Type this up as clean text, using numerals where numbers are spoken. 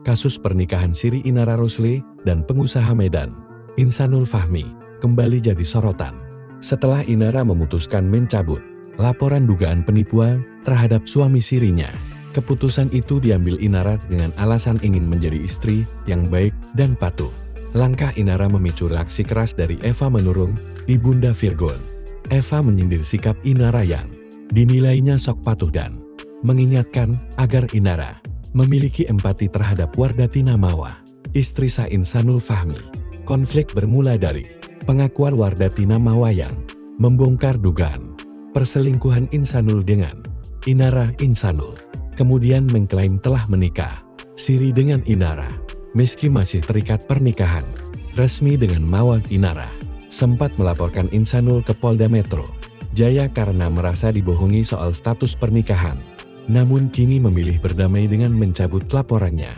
Kasus pernikahan Siri Inara Rusli dan pengusaha Medan, Insanul Fahmi, kembali jadi sorotan. Setelah Inara memutuskan mencabut laporan dugaan penipuan terhadap suami Sirinya, keputusan itu diambil Inara dengan alasan ingin menjadi istri yang baik dan patuh. Langkah Inara memicu reaksi keras dari Eva Menurung, Ibunda Virgon. Eva menyindir sikap Inara yang dinilainya sok patuh dan mengingatkan agar Inara memiliki empati terhadap Wardatina Mawa, istri Sa Insanul Fahmi. Konflik bermula dari pengakuan Wardatina Mawa yang membongkar dugaan perselingkuhan Insanul dengan Inara. Insanul kemudian mengklaim telah menikah siri dengan Inara, meski masih terikat pernikahan resmi dengan Mawa. Inara sempat melaporkan Insanul ke Polda Metro Jaya karena merasa dibohongi soal status pernikahan, namun kini memilih berdamai dengan mencabut laporannya.